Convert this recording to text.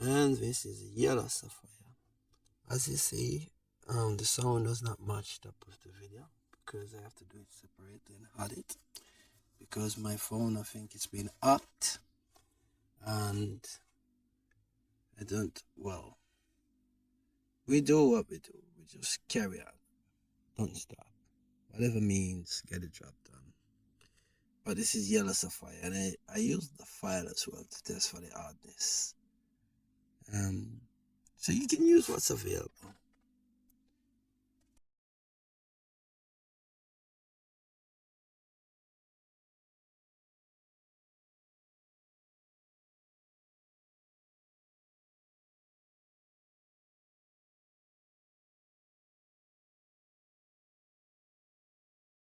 And this is yellow sapphire. As you see, the sound does not match up with the video because I have to do it separately and add it because my phone, I think it's been hacked, and I don't, well, we do what we do. We just carry on, don't stop. Whatever means, get the job done. But this is yellow sapphire, and I used the file as well to test for the hardness. So you can use what's available.